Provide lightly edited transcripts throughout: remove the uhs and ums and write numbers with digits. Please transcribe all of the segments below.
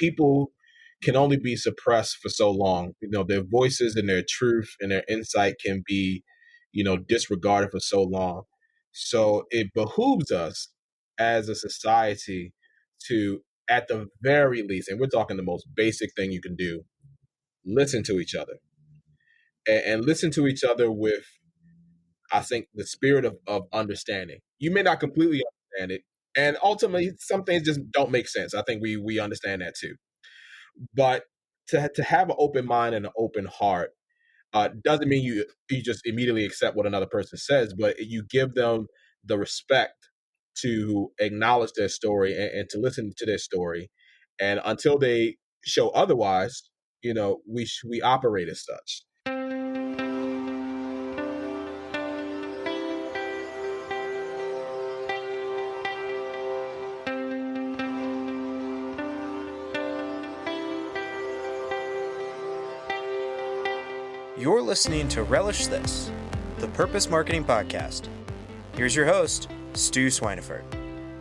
people can only be suppressed for so long. Their voices and their truth and their insight can be, disregarded for so long. So it behooves us as a society to, at the very least, and we're talking the most basic thing you can do, listen to each other and listen to each other with, I think, the spirit of understanding. You may not completely understand it. And ultimately, some things just don't make sense. I think we understand that too. But to have an open mind and an open heart doesn't mean you just immediately accept what another person says, but you give them the respect to acknowledge their story and to listen to their story. And until they show otherwise, we operate as such. You're listening to Relish This, the Purpose Marketing Podcast. Here's your host, Stu Swineford.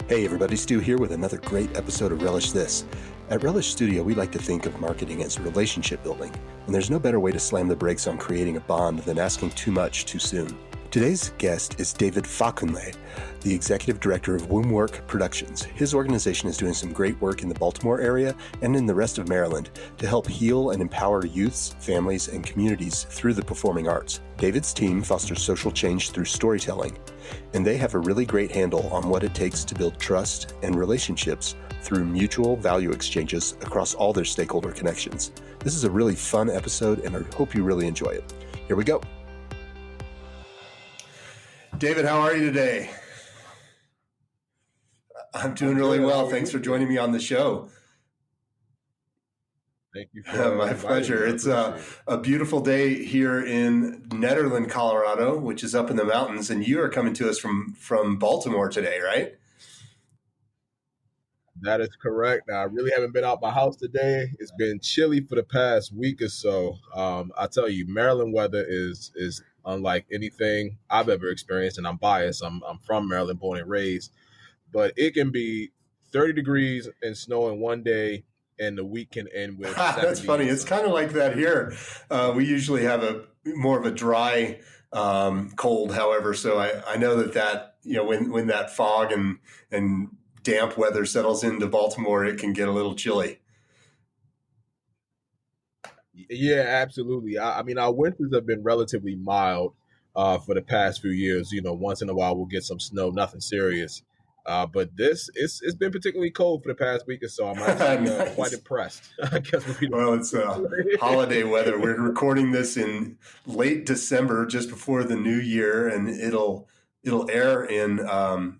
Hey everybody, Stu here with another great episode of Relish This. At Relish Studio, we like to think of marketing as relationship building, and there's no better way to slam the brakes on creating a bond than asking too much too soon. Today's guest is David Facunle, the Executive Director of Wombwork Productions. His organization is doing some great work in the Baltimore area and in the rest of Maryland to help heal and empower youths, families, and communities through the performing arts. David's team fosters social change through storytelling, and they have a really great handle on what it takes to build trust and relationships through mutual value exchanges across all their stakeholder connections. This is a really fun episode, and I hope you really enjoy it. Here we go. David, how are you today? I'm doing really well. Thanks for joining me on the show. Thank you. My pleasure. It's a beautiful day here in Nederland, Colorado, which is up in the mountains, and you are coming to us from Baltimore today, right? That is correct. I really haven't been out my house today. It's been chilly for the past week or so. I tell you, Maryland weather is unlike anything I've ever experienced, and I'm biased. I'm from Maryland, born and raised, but it can be 30 degrees and snow in one day, and the week can end with 70. That's funny. It's kind of like that here. We usually have more of a dry cold, however. So I know that when that fog and damp weather settles into Baltimore, it can get a little chilly. Yeah, absolutely. I mean, our winters have been relatively mild for the past few years. Once in a while we'll get some snow, nothing serious. But it's been particularly cold for the past week or so. I'm actually Nice. quite impressed. I guess well, it's holiday weather. We're recording this in late December, just before the new year, and it'll air in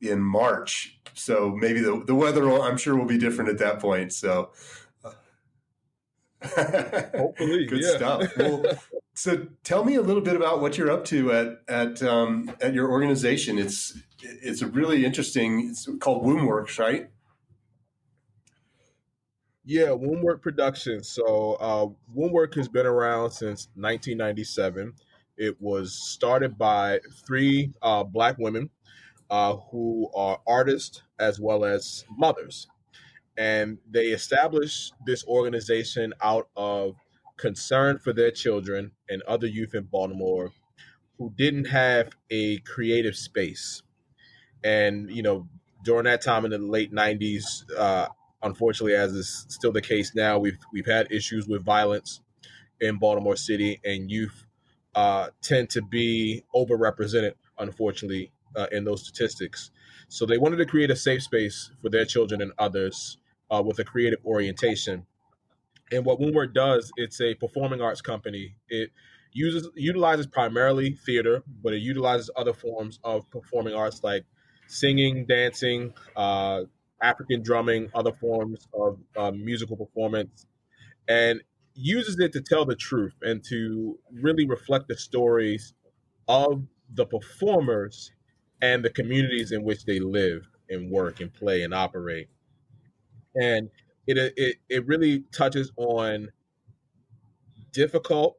March. So maybe the weather, I'm sure, will be different at that point. So. Hopefully, good yeah. stuff. Well, so tell me a little bit about what you're up to at your organization. It's a really interesting. It's called Wombworks, right? Yeah, Wombwork Productions. So Wombwork has been around since 1997. It was started by three Black women who are artists as well as mothers. And they established this organization out of concern for their children and other youth in Baltimore who didn't have a creative space. And, during that time in the late 90s, unfortunately, as is still the case now, we've had issues with violence in Baltimore City, and youth tend to be overrepresented, unfortunately, in those statistics. So they wanted to create a safe space for their children and others with a creative orientation. And what Wombwork does, it's a performing arts company. It utilizes primarily theater, but it utilizes other forms of performing arts like singing, dancing, African drumming, other forms of musical performance, and uses it to tell the truth and to really reflect the stories of the performers and the communities in which they live and work and play and operate. And it really touches on difficult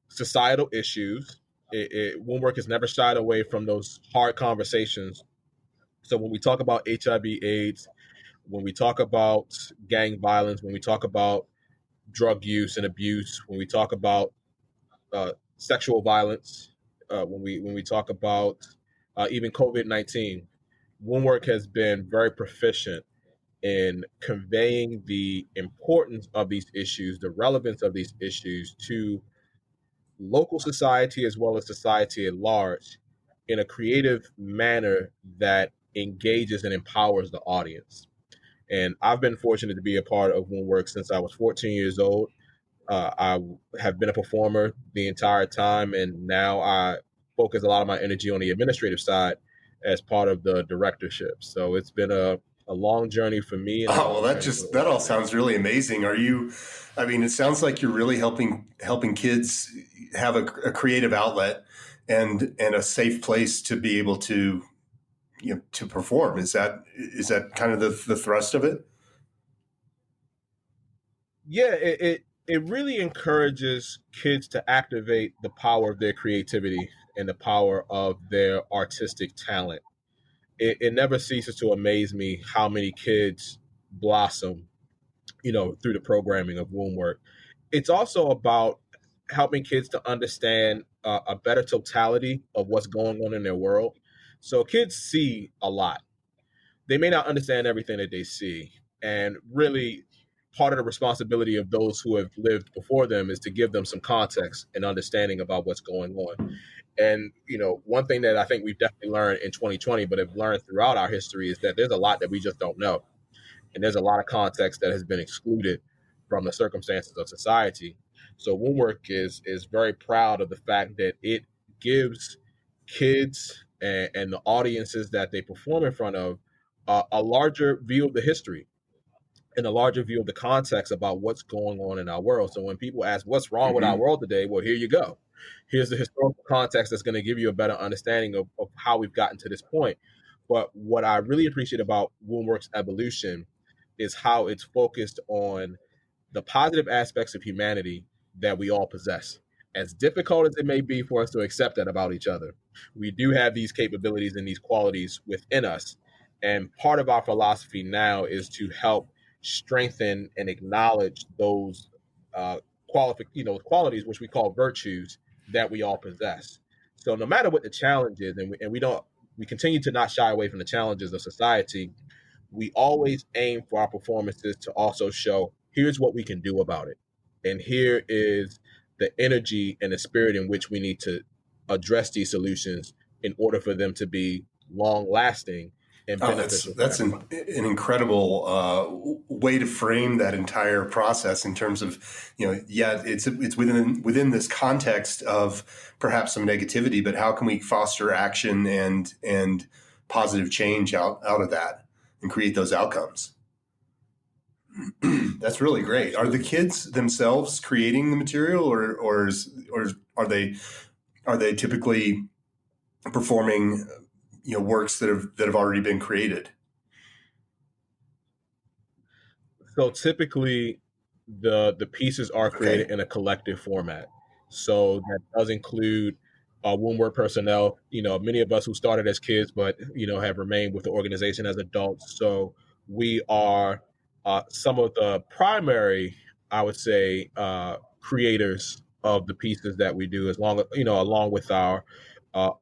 societal issues. Wombwork has never shied away from those hard conversations. So when we talk about HIV/AIDS, When we talk about gang violence, when we talk about drug use and abuse, when we talk about sexual violence, when we talk about even COVID-19, Woundwork has been very proficient in conveying the importance of these issues, the relevance of these issues to local society as well as society at large in a creative manner that engages and empowers the audience. And I've been fortunate to be a part of Woundwork since I was 14 years old. I have been a performer the entire time, and now I focus a lot of my energy on the administrative side as part of the directorship. So it's been a long journey for me and a Oh, well, long journey for the that all organization. sounds really amazing. I mean, it sounds like you're really helping kids have a creative outlet and a safe place to be able to, to perform. Is that kind of the thrust of it? Yeah, it really encourages kids to activate the power of their creativity and the power of their artistic talent. It never ceases to amaze me how many kids blossom, through the programming of Woundwork. It's also about helping kids to understand a better totality of what's going on in their world. So kids see a lot. They may not understand everything that they see. And really, part of the responsibility of those who have lived before them is to give them some context and understanding about what's going on. And, one thing that I think we've definitely learned in 2020, but have learned throughout our history, is that there's a lot that we just don't know. And there's a lot of context that has been excluded from the circumstances of society. So Woundwork is very proud of the fact that it gives kids and the audiences that they perform in front of a larger view of the history and a larger view of the context about what's going on in our world. So when people ask what's wrong with our Mm-hmm. world today, well, here you go. Here's the historical context that's going to give you a better understanding of how we've gotten to this point. But what I really appreciate about Woundwork's evolution is how it's focused on the positive aspects of humanity that we all possess. As difficult as it may be for us to accept that about each other, we do have these capabilities and these qualities within us. And part of our philosophy now is to help strengthen and acknowledge those qualities, which we call virtues, that we all possess. So no matter what the challenge is, we continue to not shy away from the challenges of society. We always aim for our performances to also show here's what we can do about it. And here is the energy and the spirit in which we need to address these solutions in order for them to be long lasting and Oh, beneficial for that's everyone. an incredible way to frame that entire process in terms of, yeah, it's within this context of perhaps some negativity, but how can we foster action and positive change out of that and create those outcomes? That's really great. Are the kids themselves creating the material, or are they typically performing, works that have already been created? So typically, the pieces are Okay. created in a collective format. So that does include Woundwork personnel. Many of us who started as kids, but have remained with the organization as adults. So we are some of the primary, I would say, creators of the pieces that we do. Along with our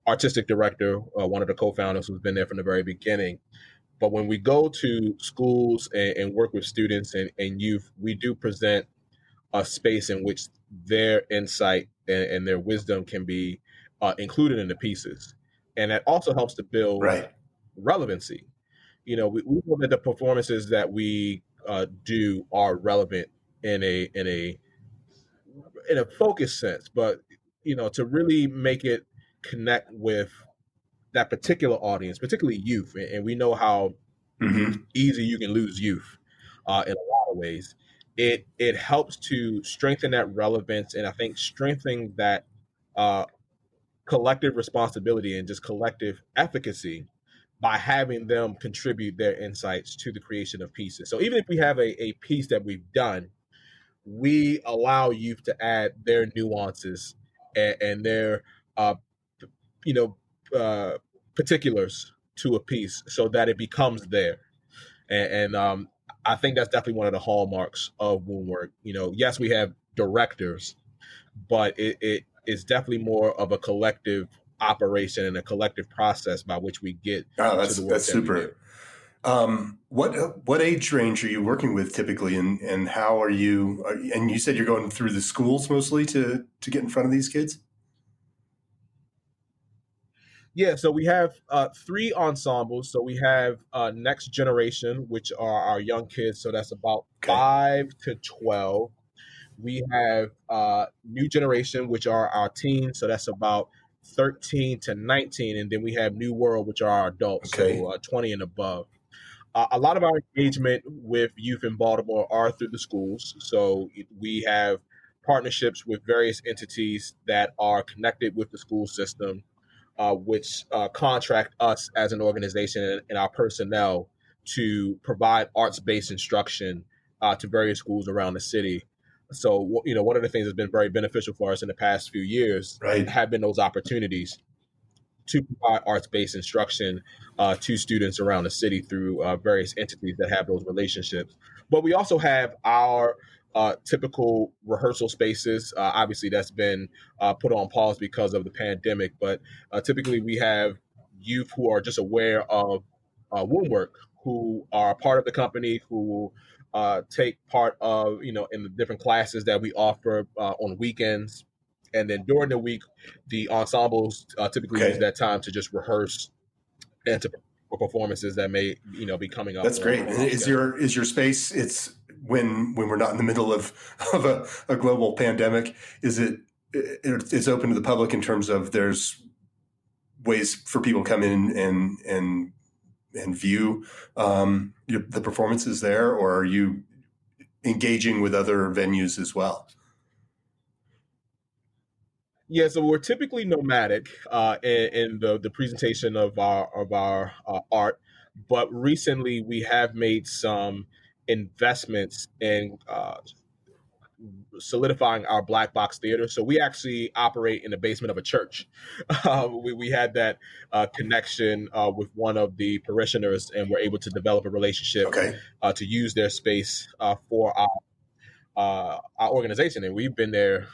artistic director, one of the co-founders who's been there from the very beginning. But when we go to schools and work with students and youth, we do present a space in which their insight and their wisdom can be included in the pieces. And that also helps to build Right. relevancy. We know that the performances that we do are relevant in a focused sense, but to really make it connect with that particular audience, particularly youth, and we know how Mm-hmm. easy you can lose youth in a lot of ways. It helps to strengthen that relevance, and I think strengthening that uh, collective responsibility and just collective efficacy by having them contribute their insights to the creation of pieces. So even if we have a piece that we've done, we allow youth to add their nuances and their uh, you know uh, particulars to a piece so that it becomes there. And I think that's definitely one of the hallmarks of Woundwork. Yes, we have directors, but it is definitely more of a collective operation and a collective process by which we get Oh, to the that's work that we do. super. What age range are you working with typically, and how are you? And you said you're going through the schools mostly to get in front of these kids. Yeah, so we have three ensembles. So we have Next Generation, which are our young kids. So that's about Okay. 5 to 12. We have New Generation, which are our teens. So that's about 13 to 19. And then we have New World, which are our adults. Okay. So 20 and above. A lot of our engagement with youth in Baltimore are through the schools. So we have partnerships with various entities that are connected with the school system, which contract us as an organization and our personnel to provide arts-based instruction to various schools around the city. So, one of the things that's been very beneficial for us in the past few years Right. have been those opportunities to provide arts-based instruction to students around the city through various entities that have those relationships. But we also have our typical rehearsal spaces. Obviously, that's been put on pause because of the pandemic, but typically we have youth who are just aware of Woundwork, who are part of the company, who take part of, in the different classes that we offer on weekends. And then during the week, the ensembles typically use Okay. that time to just rehearse and to for performances that may be coming up. That's great. On And our is schedule. your space? It's when we're not in the middle of a global pandemic. Is it's open to the public in terms of there's ways for people to come in and view the performances there, or are you engaging with other venues as well? Yeah, so we're typically nomadic in the presentation of our art, but recently we have made some investments in solidifying our black box theater. So we actually operate in the basement of a church. We had that connection with one of the parishioners, and we're able to develop a relationship Okay. to use their space for our organization. And we've been there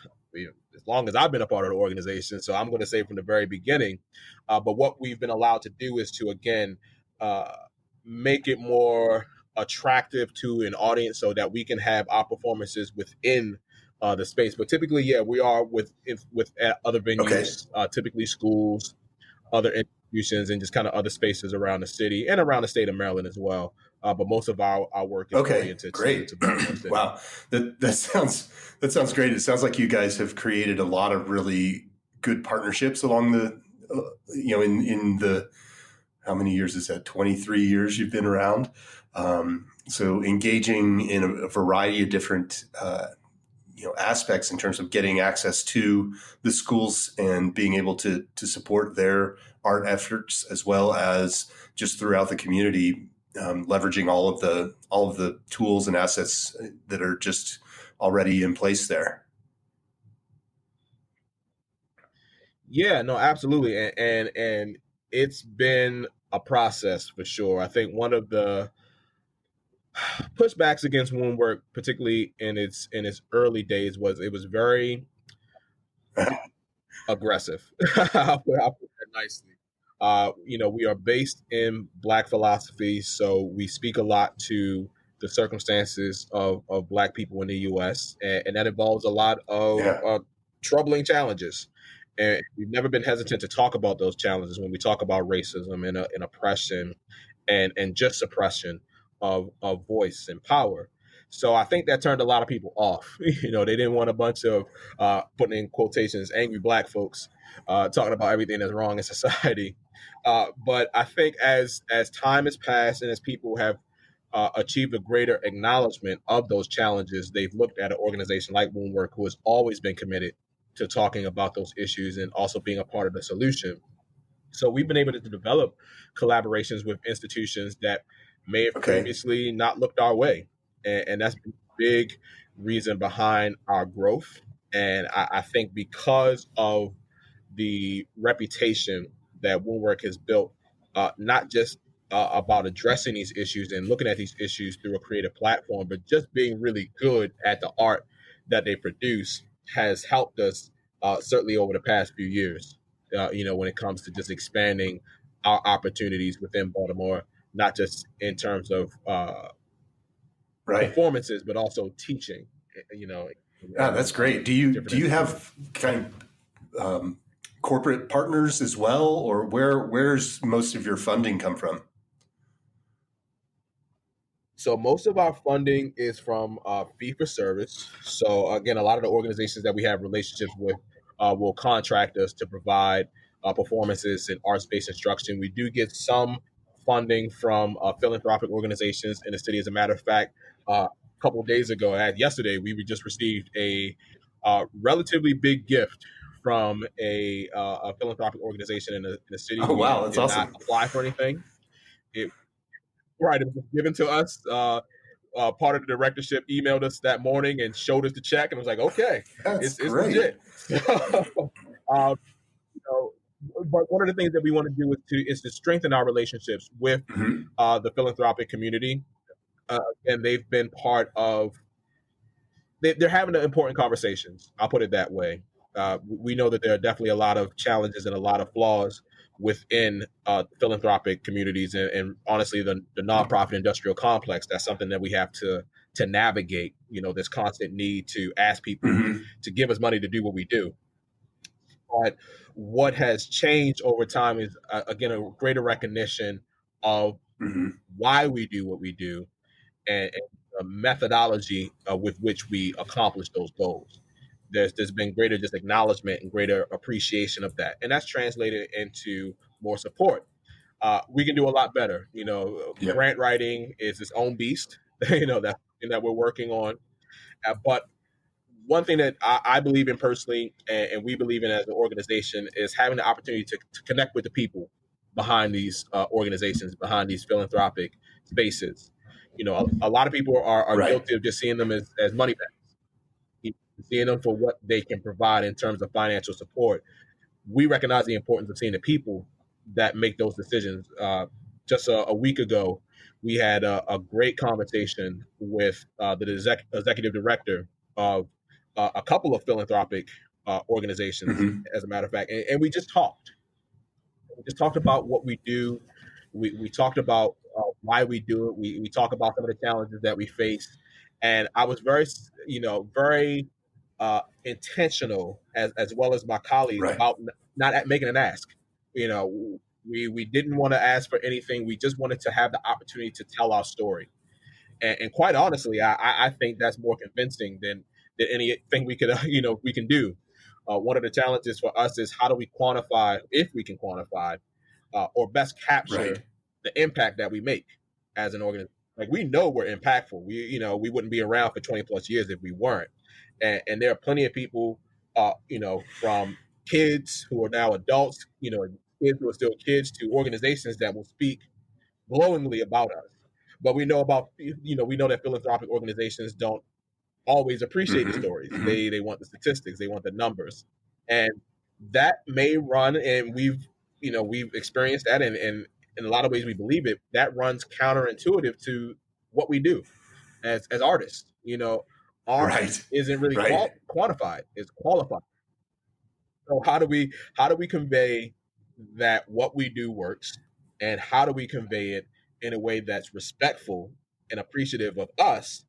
as long as I've been a part of the organization. So I'm going to say from the very beginning. But what we've been allowed to do is to, again, uh, make it more attractive to an audience so that we can have our performances within the space. But typically, yeah, we are with other Okay. venues, typically schools, other institutions, and just kind of other spaces around the city and around the state of Maryland as well. But most of our work is Okay, oriented great. to Baltimore City. Wow, that sounds great. It sounds like you guys have created a lot of really good partnerships along the, in the, how many years is that? 23 years you've been around. So engaging in a variety of different, aspects in terms of getting access to the schools and being able to support their art efforts, as well as just throughout the community, leveraging all of the tools and assets that are just already in place there. Yeah, no, absolutely, and it's been a process for sure. I think one of the pushbacks against Woundwork, particularly in its early days, was it was very aggressive. I'll put that nicely. We are based in Black philosophy, so we speak a lot to the circumstances of Black people in the U.S., and that involves a lot of Yeah. troubling challenges. And we've never been hesitant to talk about those challenges when we talk about racism and oppression and just suppression of voice and power. So I think that turned a lot of people off. They didn't want a bunch of putting in quotations angry Black folks talking about everything that's wrong in society. But I think as time has passed and as people have achieved a greater acknowledgement of those challenges, they've looked at an organization like Woundwork, who has always been committed to talking about those issues and also being a part of the solution. So we've been able to develop collaborations with institutions that may have Okay. previously not looked our way. And that's been a big reason behind our growth. And I think because of the reputation that Woundwork has built, not just about addressing these issues and looking at these issues through a creative platform, but just being really good at the art that they produce has helped us certainly over the past few years. When it comes to just expanding our opportunities within Baltimore, not just in terms of Right. performances, but also teaching. You know, Yeah, that's great. Do you institutions. have kind of corporate partners as well, or where's most of your funding come from? So most of our funding is from fee for service. So again, a lot of the organizations that we have relationships with will contract us to provide performances in arts-based instruction. We do get some funding from philanthropic organizations in the city. As a matter of fact, a couple of days ago, yesterday, we just received a relatively big gift from a philanthropic organization in the city. Oh, We wow, that's did not awesome. apply for anything. It Right, it was given to us. Part of the directorship emailed us that morning and showed us the check, and was like, "Okay, That's it's great. legit." um, you know, but one of the things that we want to do is to strengthen our relationships with Hmm. the philanthropic community, and they've been part of. They're having important conversations. I'll put it that way. We know that there are definitely a lot of challenges and a lot of flaws within philanthropic communities, and honestly, the nonprofit industrial complex. That's something that we have to navigate. This constant need to ask people Hmm. to give us money to do what we do. But what has changed over time is again a greater recognition of Hmm. why we do what we do, and the methodology with which we accomplish those goals. There's been greater just acknowledgement and greater appreciation of that, and that's translated into more support. We can do a lot better. Yep. Grant writing is its own beast. That's something that we're working on. But one thing that I believe in personally, and we believe in as an organization, is having the opportunity to connect with the people behind these organizations, behind these philanthropic spaces. A lot of people are Right. guilty of just seeing them as money bags, seeing them for what they can provide in terms of financial support. We recognize the importance of seeing the people that make those decisions. Just a week ago, we had a great conversation with the executive director of a couple of philanthropic organizations, Hmm. as a matter of fact, and we just talked. We just talked about what we do. We talked about why we do it. We talk about some of the challenges that we face, and I was very intentional, as well as my colleagues, Right. about not making an ask. You know, we didn't want to ask for anything. We just wanted to have the opportunity to tell our story. And quite honestly, I think that's more convincing than anything we could we can do. One of the challenges for us is how do we quantify, if we can quantify, or best Right. capture the impact that we make as an organization. Like, we know we're impactful. We wouldn't be around for 20 plus years if we weren't. And there are plenty of people, from kids who are now adults, kids who are still kids, to organizations that will speak glowingly about us. But we know that philanthropic organizations don't always appreciate the Hmm. stories. Hmm. They want the statistics, they want the numbers, and that may run. And we've experienced that, and in a lot of ways we believe it. That runs counterintuitive to what we do as artists. Art Right. isn't really Right. quantified; it's qualified. So how do we convey that what we do works, and how do we convey it in a way that's respectful and appreciative of us,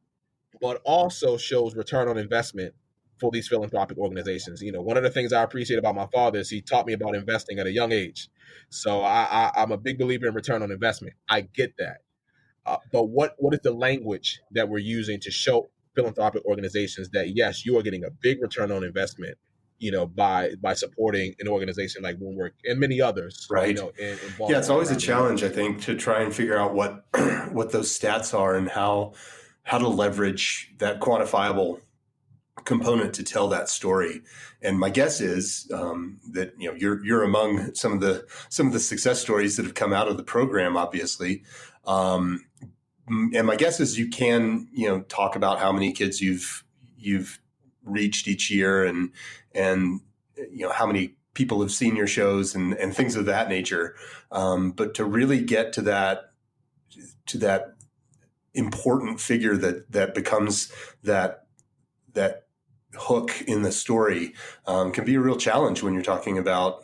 but also shows return on investment for these philanthropic organizations? One of the things I appreciate about my father is he taught me about investing at a young age. So I'm a big believer in return on investment. I get that. But what is the language that we're using to show philanthropic organizations that yes, you are getting a big return on investment, by supporting an organization like Moonwork and many others, Right. in Yeah, it's Baltimore and always a around the U.S. challenge, I think, to try and figure out what what those stats are and how to leverage that quantifiable component to tell that story. And my guess is that you're among some of the success stories that have come out of the program, obviously. Um, and my guess is you can talk about how many kids you've reached each year and how many people have seen your shows and things of that nature. But to really get to that important figure that becomes that hook in the story can be a real challenge when you're talking about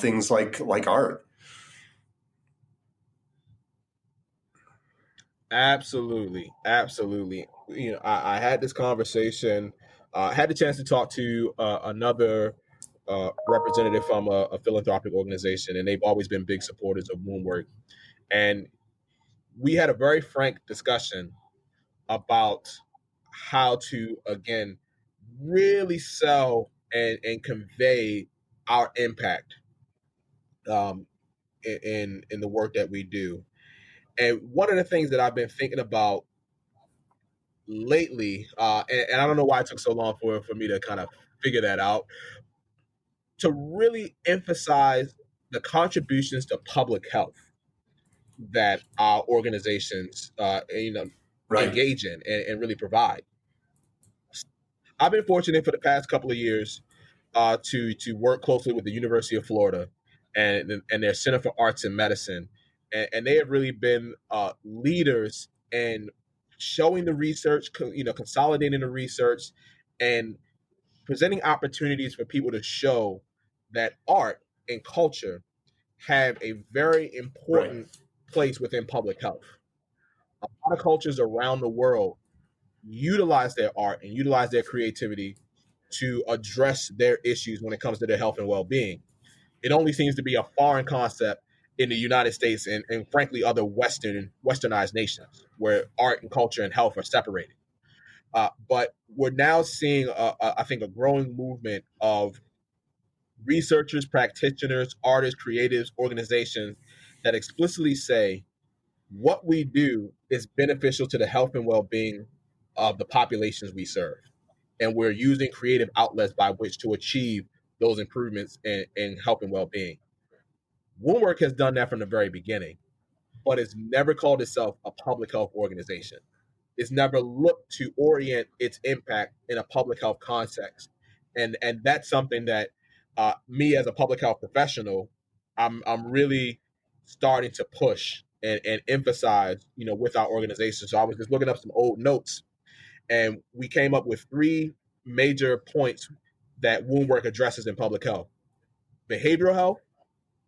things like art. Absolutely, absolutely. I had this conversation. I had the chance to talk to another representative from a philanthropic organization, and they've always been big supporters of Moonwork. And we had a very frank discussion about how to, again, really sell and convey our impact um, in the work that we do. And one of the things that I've been thinking about lately, and I don't know why it took so long for me to kind of figure that out, to really emphasize the contributions to public health that our organizations, Right. engage in and really provide. I've been fortunate for the past couple of years to work closely with the University of Florida and their Center for Arts and Medicine, and they have really been leaders in showing the research, consolidating the research, and presenting opportunities for people to show that art and culture have a very Right. important place within public health. A lot of cultures around the world utilize their art and utilize their creativity to address their issues when it comes to their health and well-being. It only seems to be a foreign concept in the United States and frankly other westernized nations where art and culture and health are separated. But we're now seeing, I think, a growing movement of researchers, practitioners, artists, creatives, organizations that explicitly say what we do is beneficial to the health and well-being of the populations we serve. And we're using creative outlets by which to achieve those improvements in health and well-being. Woundwork has done that from the very beginning, but it's never called itself a public health organization. It's never looked to orient its impact in a public health context, and that's something that me as a public health professional, I'm really starting to push and emphasize, with our organization. So I was just looking up some old notes, and we came up with three major points that wound work addresses in public health: behavioral health,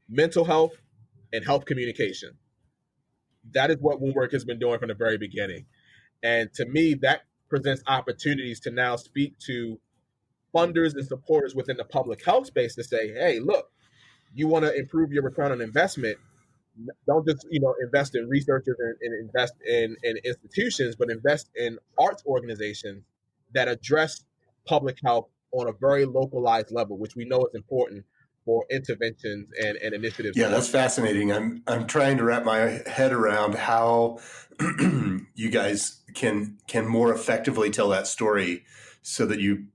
mental health, and health communication. That is what wound work has been doing from the very beginning. And to me, that presents opportunities to now speak to funders and supporters within the public health space to say, hey, look, you want to improve your return on investment. Don't just invest in researchers and invest in institutions, but invest in arts organizations that address public health on a very localized level, which we know is important for interventions and initiatives. Yeah, that's fascinating. I'm trying to wrap my head around how you guys can more effectively tell that story so that you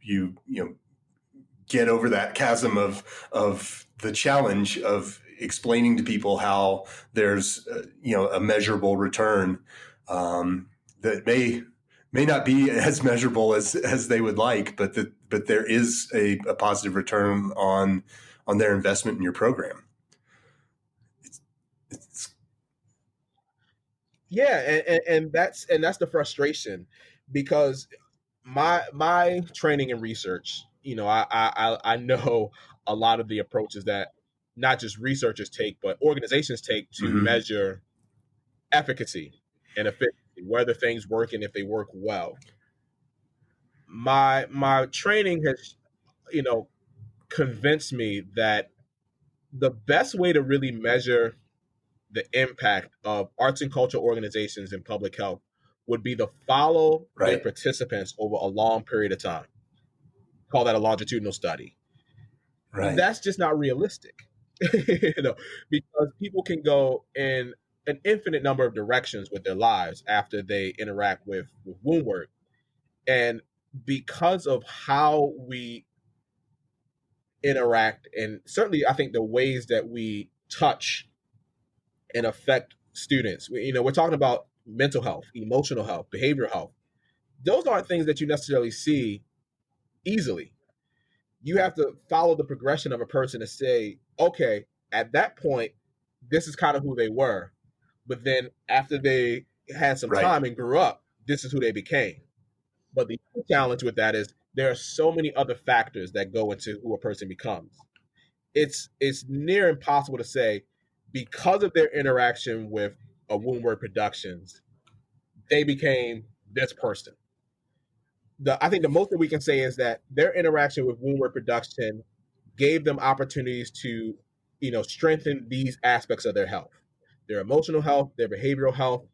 get over that chasm of the challenge of explaining to people how there's a measurable return that may not be as measurable as they would like, but there is a positive return on their investment in your program. It's Yeah, and that's the frustration, because my training in research, I know a lot of the approaches that not just researchers take, but organizations take to Mhm. measure efficacy and efficiency, whether things work and if they work well. My training has, you know, convinced me that the best way to really measure the impact of arts and culture organizations in public health would be to follow their Right, participants over a long period of time. Call that a longitudinal study. right. That's just not realistic, you know, because people can go in an infinite number of directions with their lives after they interact with wound work. And because of how we interact, and certainly I think the ways that we touch and affect students, we're talking about mental health, emotional health, behavioral health. Those aren't things that you necessarily see easily. you have to follow the progression of a person to say, okay, at that point, this is kind of who they were. But then after they had some Right. time and grew up, this is who they became. But the challenge with that is there are so many other factors that go into who a person becomes. It's near impossible to say because of their interaction with a Woundward Productions, they became this person. I think the most that we can say is that their interaction with Woundward Production gave them opportunities to, strengthen these aspects of their health, their emotional health, their behavioral health,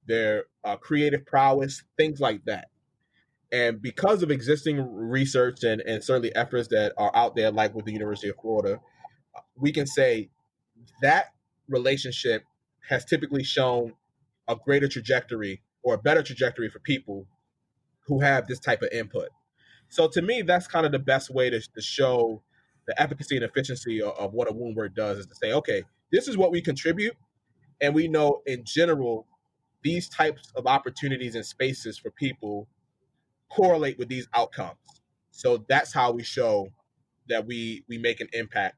their creative prowess, things like that. And because of existing research and certainly efforts that are out there, like with the University of Florida, we can say that relationship has typically shown a greater trajectory or a better trajectory for people who have this type of input. So to me, that's kind of the best way to show the efficacy and efficiency of what a wound work does, is to say, okay, this is what we contribute. And we know in general, these types of opportunities and spaces for people correlate with these outcomes. So that's how we show that we make an impact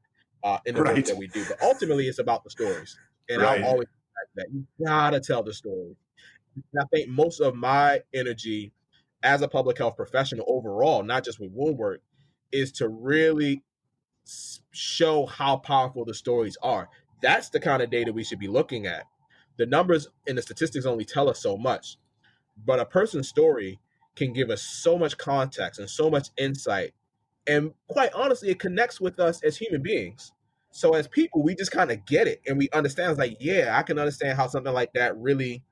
in the work that we do. But ultimately, it's about the stories. And I'll always say that you gotta tell the story. And I think most of my energy as a public health professional overall, not just with wound work, is to really show how powerful the stories are. That's the kind of data we should be looking at. The numbers and the statistics only tell us so much, but a person's story can give us so much context and so much insight. And quite honestly, it connects with us as human beings. So as people, we just kind of get it and we understand. It's like, yeah, I can understand how something like that really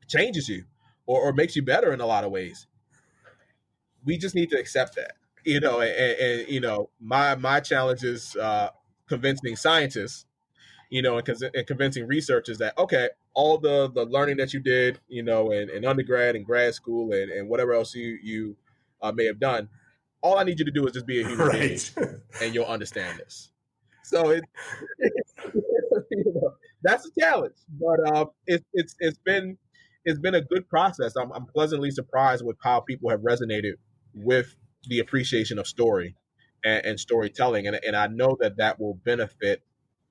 changes you or makes you better in a lot of ways. We just need to accept that, and my challenge is convincing scientists, and convincing researchers that, okay, all the learning that you did, in undergrad and grad school and whatever else you may have done, all I need you to do is just be a human being, and you'll understand this. So that's a challenge, but it's been a good process. I'm pleasantly surprised with how people have resonated with the appreciation of story and storytelling, and I know that will benefit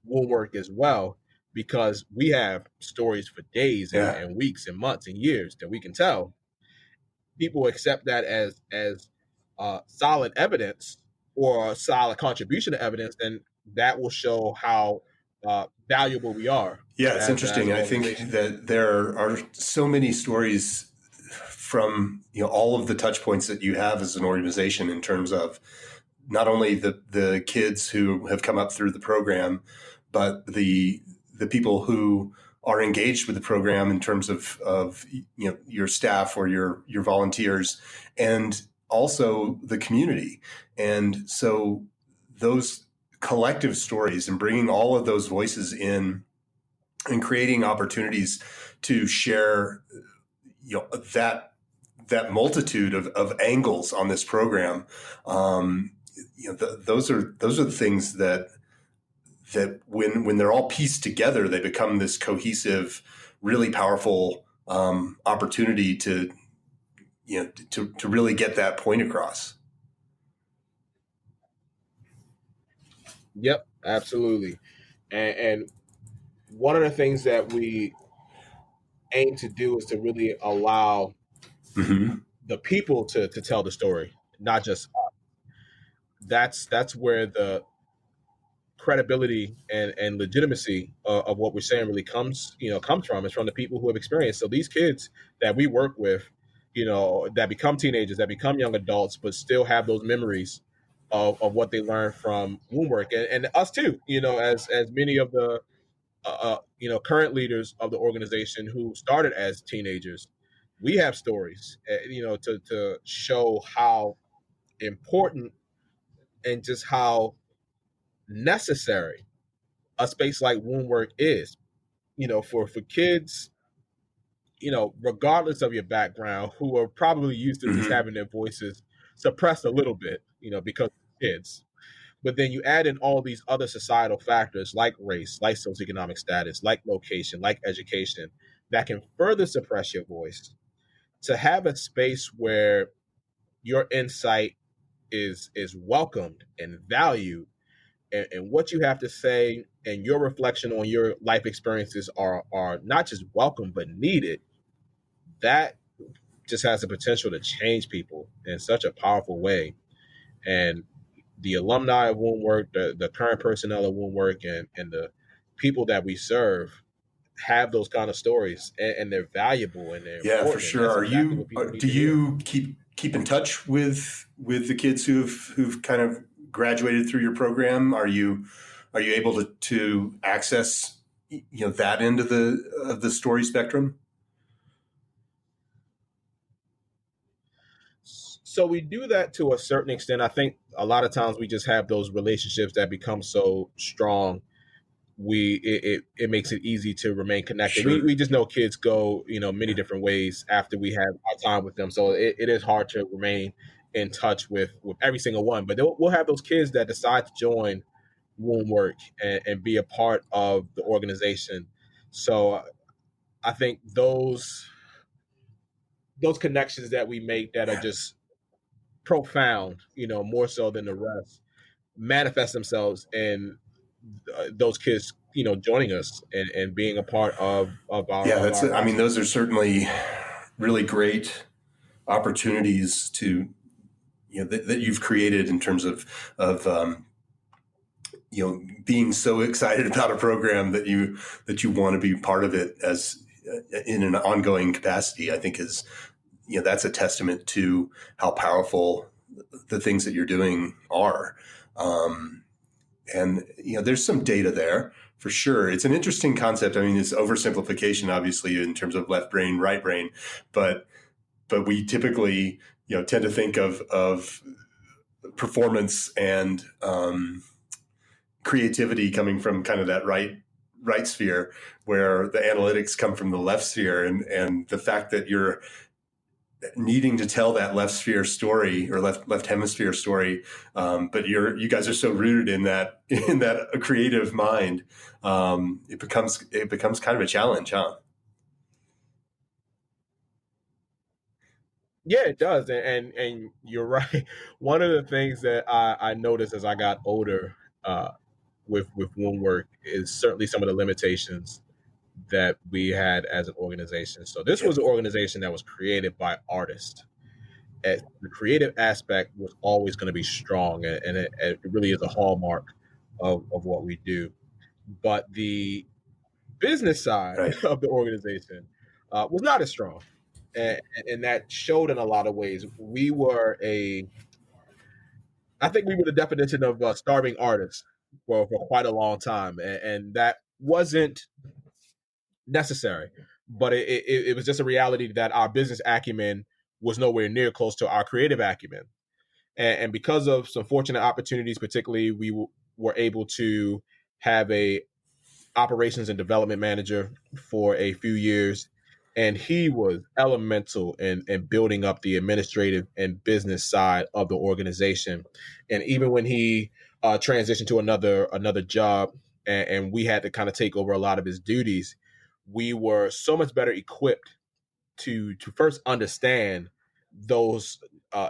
will work as well, because we have stories for days and weeks and months and years that we can tell. People accept that as solid evidence or a solid contribution to evidence, then that will show how valuable we are. Yeah, it's interesting. I think that there are so many stories from all of the touch points that you have as an organization, in terms of not only the kids who have come up through the program, but the people who are engaged with the program in terms of your staff or your volunteers, and also the community. And so those collective stories and bringing all of those voices in and creating opportunities to share that multitude of angles on this program, those are the things that when they're all pieced together, they become this cohesive, really powerful opportunity to really get that point across. Yep, absolutely. And one of the things that we aim to do is to really allow the people to tell the story, not just us. That's where the credibility and legitimacy of what we're saying really comes from. It's from the people who have experienced. So these kids that we work with, that become teenagers, that become young adults, but still have those memories of what they learned from womb work, and us too, as many of the current leaders of the organization who started as teenagers, we have stories, to show how important and just how necessary a space like womb work is, for kids, regardless of your background, who are probably used to just having their voices suppressed a little bit, because of kids. But then you add in all these other societal factors like race, like socioeconomic status, like location, like education, that can further suppress your voice. To have a space where your insight is welcomed and valued, and what you have to say and your reflection on your life experiences are not just welcome but needed, that just has the potential to change people in such a powerful way. And the alumni of Woundwork, the current personnel of Woundwork, and the people that we serve have those kind of stories, and they're valuable and they're Yeah, for important, and sure. that's exactly what people need Do to hear. you keep in touch with the kids who've kind of graduated through your program? Are you able to access that end of the story spectrum? So we do that to a certain extent. I think a lot of times we just have those relationships that become so strong. It makes it easy to remain connected. Sure. We just know kids go many different ways after we have our time with them, so it is hard to remain in touch with every single one. But we'll have those kids that decide to join Woundwork and be a part of the organization. So I think those connections that we make that are just profound, more so than the rest, manifest themselves in those kids, joining us and being a part of Yeah, our I mean, roster. those are certainly really great opportunities to that you've created in terms of being so excited about a program that you want to be part of it as in an ongoing capacity. I think is that's a testament to how powerful the things that you're doing are. And there's some data there for sure. It's an interesting concept. I mean, it's oversimplification, obviously, in terms of left brain, right brain, but we typically tend to think of performance and creativity coming from kind of that right sphere, where the analytics come from the left sphere, and the fact that you're needing to tell that left sphere story or left hemisphere story, but you guys are so rooted in that creative mind, it becomes kind of a challenge, huh? Yeah, it does, and you're right. One of the things that I noticed as I got older, with Woundwork, is certainly some of the limitations that we had as an organization. So this was Yep. an organization that was created by artists. The creative aspect was always going to be strong, and it really is a hallmark of what we do. But the business side Right. of the organization was not as strong, and that showed in a lot of ways. I think we were the definition of starving artists for quite a long time, and that wasn't necessary, but it was just a reality that our business acumen was nowhere near close to our creative acumen. And because of some fortunate opportunities, particularly, we were able to have a operations and development manager for a few years, and he was elemental in building up the administrative and business side of the organization. And even when he transitioned to another job, and we had to kind of take over a lot of his duties, we were so much better equipped to first understand those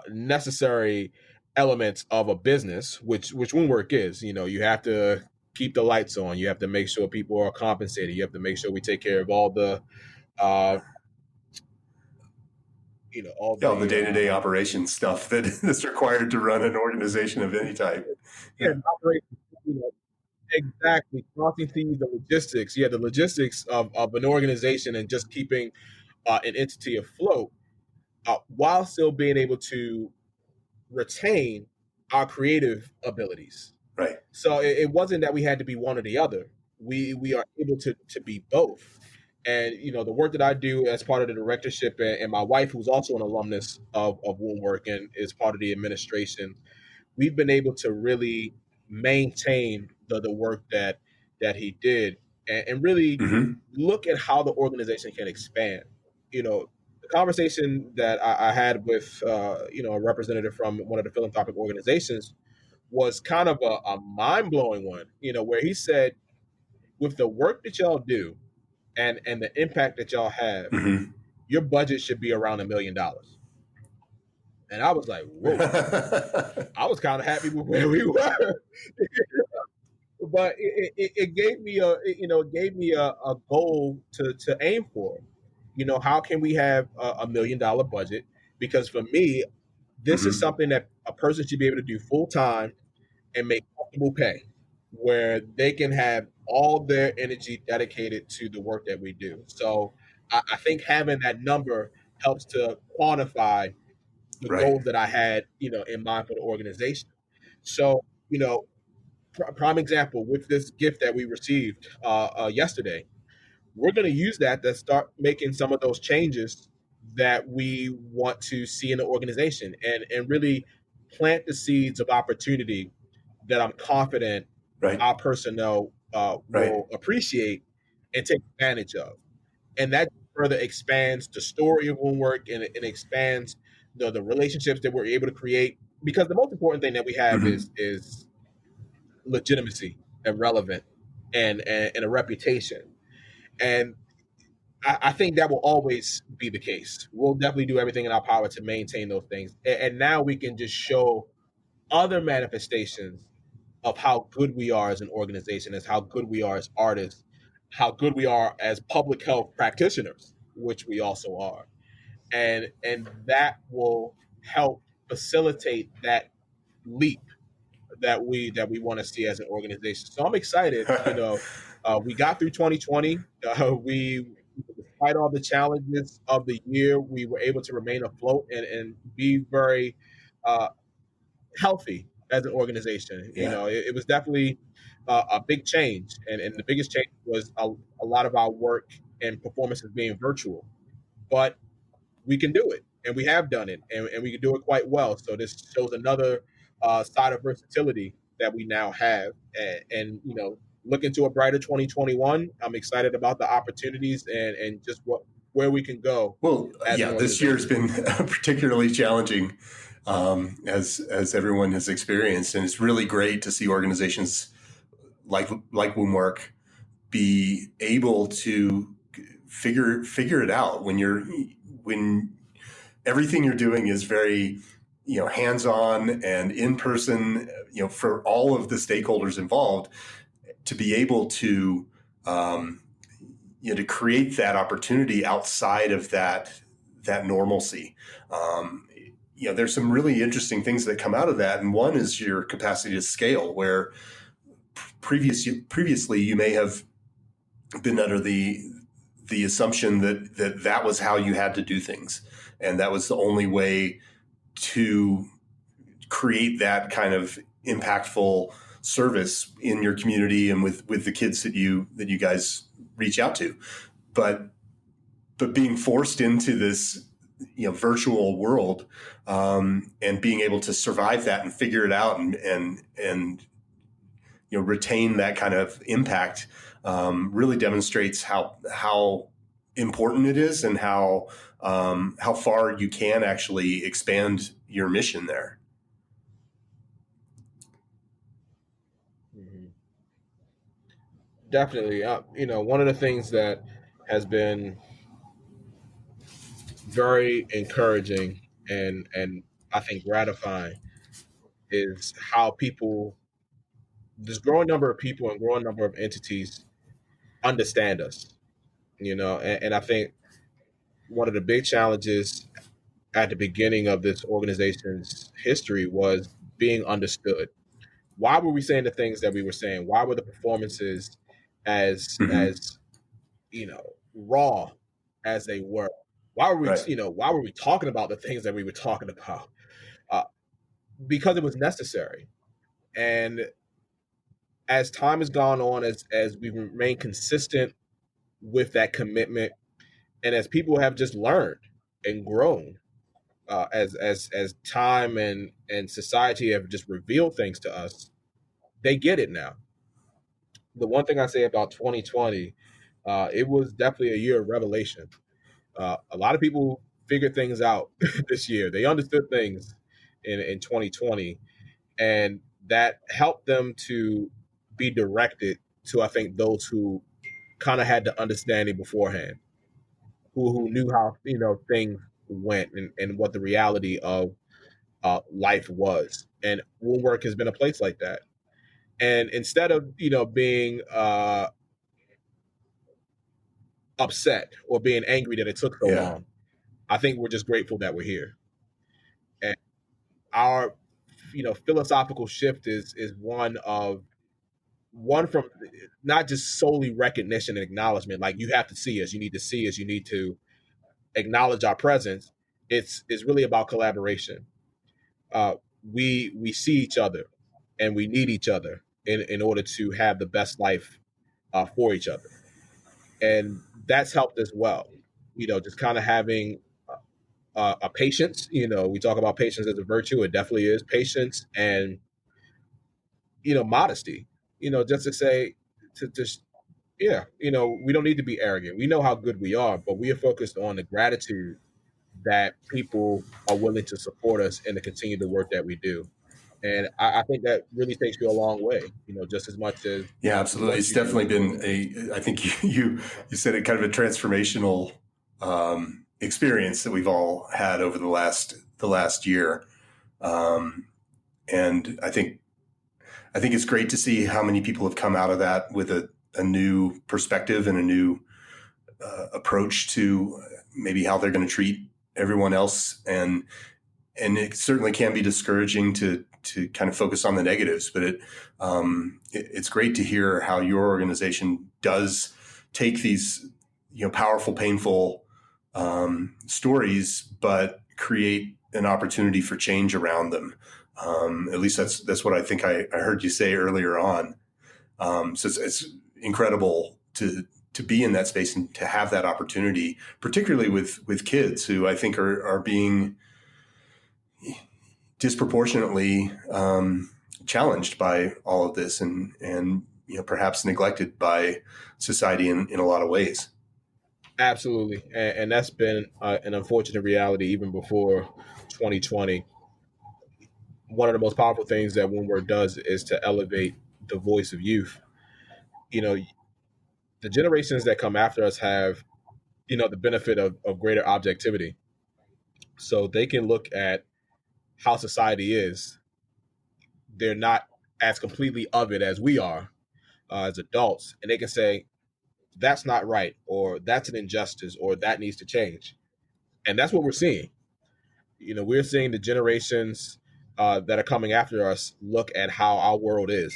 necessary elements of a business, which Woundwork is. You have to keep the lights on. You have to make sure people are compensated. You have to make sure we take care of all the, uh, all Yeah, all the the, day-to-day operation stuff that is required to run an organization of any type. yeah, Yeah. operations. Exactly. Crossing T's, the logistics. Yeah, the logistics of an organization and just keeping an entity afloat, while still being able to retain our creative abilities. Right. So it wasn't that we had to be one or the other. We are able to be both. And the work that I do as part of the directorship, and my wife, who's also an alumnus of Woundwork and is part of the administration, we've been able to really maintain the work that he did, and really Mm-hmm. look at how the organization can expand. The conversation that I had with a representative from one of the philanthropic organizations was kind of a mind blowing one. Where he said, with the work that y'all do and the impact that y'all have, Mm-hmm. your budget should be around $1 million. And I was like, whoa, I was kind of happy with where we were. But it gave me a goal to aim for. How can we have $1 million budget? Because for me, this is Mhm. something that a person should be able to do full time and make comfortable pay, where they can have all their energy dedicated to the work that we do. So I think having that number helps to quantify the Right. goals that I had, in mind for the organization. So, prime example with this gift that we received yesterday, we're going to use that to start making some of those changes that we want to see in the organization, and really plant the seeds of opportunity that I'm confident Right. our personnel Right. will appreciate and take advantage of. And that further expands the story of Woundwork, and it expands the relationships that we're able to create. Because the most important thing that we have Mhm. is legitimacy and relevant and a reputation. And I think that will always be the case. We'll definitely do everything in our power to maintain those things. And now we can just show other manifestations of how good we are as an organization, as how good we are as artists, how good we are as public health practitioners, which we also are. And that will help facilitate that leap that we want to see as an organization. So I'm excited. We got through 2020. We, despite all the challenges of the year, we were able to remain afloat and be very uh, healthy as an organization. Yeah. It was definitely a big change, and the biggest change was a lot of our work and performances being virtual. But we can do it, and we have done it, and we can do it quite well. So this shows another side of versatility that we now have, and looking to a brighter 2021. I'm excited about the opportunities and just where we can go Well, as an yeah, this year has organization. been particularly challenging, as everyone has experienced, and it's really great to see organizations like Woomwork be able to figure it out when everything you're doing is very hands on and in person. For all of the stakeholders involved to be able to to create that opportunity outside of that normalcy. There's some really interesting things that come out of that, and one is your capacity to scale, where previously you may have been under the assumption that was how you had to do things, and that was the only way to create that kind of impactful service in your community and with the kids that you guys reach out to. But being forced into this virtual world, and being able to survive that and figure it out and retain that kind of impact, really demonstrates how important it is, and how far you can actually expand your mission there. Mhm. Definitely. One of the things that has been very encouraging and I think gratifying is how people, this growing number of people and growing number of entities understand us. And I think one of the big challenges at the beginning of this organization's history was being understood. Why were we saying the things that we were saying? Why were the performances as Mm-hmm. as raw as they were? Right. Why were we talking about the things that we were talking about? Uh, because it was necessary. And as time has gone on, as we remain consistent with that commitment, and as people have just learned and grown, as time and society have just revealed things to us, they get it now. The one thing I say about 2020, it was definitely a year of revelation. A lot of people figured things out this year. They understood things in 2020, and that helped them to be directed to, I think, those who kind of had the understanding beforehand, who knew how things went, and what the reality of life was. And Woundwork has been a place like that. And instead of being upset or being angry that it took so Yeah. long, I think we're just grateful that we're here. And our philosophical shift is one from not just solely recognition and acknowledgement. Like, you have to see us, you need to see us, you need to acknowledge our presence. It's really about collaboration. Uh, we see each other, and we need each other in order to have the best life for each other, and that's helped as well. Just kind of having a patience. We talk about patience as a virtue. It definitely is patience, and modesty. Just to say, to just yeah, we don't need to be arrogant. We know how good we are, but we are focused on the gratitude that people are willing to support us and to continue the work that we do. And I think that really takes you a long way, just as much as Yeah, absolutely. what It's you do. definitely been I think you said it, kind of a transformational experience that we've all had over the last year. Um, and I think it's great to see how many people have come out of that with a new perspective and a new approach to maybe how they're going to treat everyone else. And it certainly can be discouraging to kind of focus on the negatives, but it's great to hear how your organization does take these powerful, painful stories, but create an opportunity for change around them. At least that's what I think I heard you say earlier on. So it's incredible to be in that space and to have that opportunity, particularly with kids who I think are being disproportionately challenged by all of this, and perhaps neglected by society in a lot of ways. Absolutely, and that's been an unfortunate reality even before 2020. One of the most powerful things that Woundwork does is to elevate the voice of youth. You know, the generations that come after us have the benefit of greater objectivity, so they can look at how society is. They're not as completely of it as we are as adults, and they can say that's not right, or that's an injustice, or that needs to change. And that's what we're seeing. We're seeing the generations that are coming after us look at how our world is,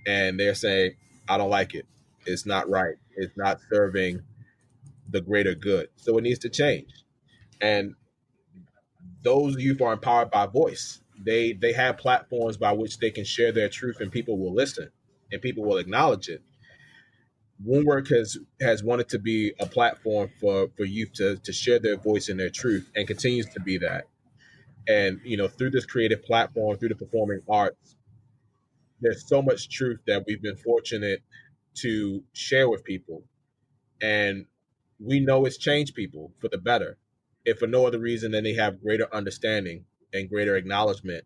and they're saying, I don't like it, it's not right, it's not serving the greater good, so it needs to change. And those youth are empowered by voice. They have platforms by which they can share their truth, and people will listen, and people will acknowledge it. Woundwork has wanted to be a platform for youth to share their voice and their truth, and continues to be that. And through this creative platform, through the performing arts, there's so much truth that we've been fortunate to share with people, and we know it's changed people for the better, if for no other reason than they have greater understanding and greater acknowledgement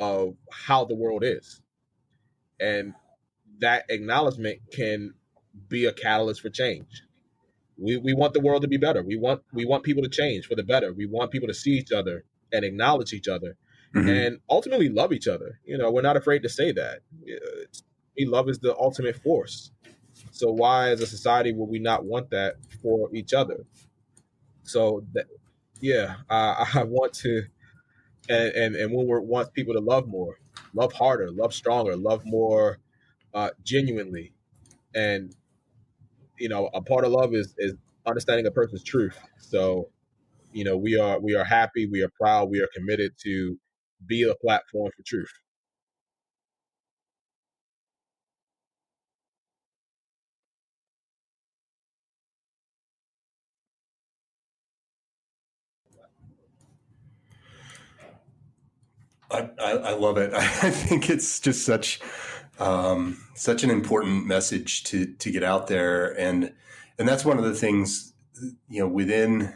of how the world is. And that acknowledgement can be a catalyst for change. We want the world to be better. We want people to change for the better. We want people to see each other and acknowledge each other, Mm-hmm. and ultimately love each other. We're not afraid to say that. Love is the ultimate force. So why, as a society, would we not want that for each other? So that, yeah, I want to, and when we want people to love more, love harder, love stronger, love more genuinely. And a part of love is understanding a person's truth. So we are happy, we are proud, we are committed to be a platform for truth. I love it. I think it's just such an important message to get out there, and that's one of the things within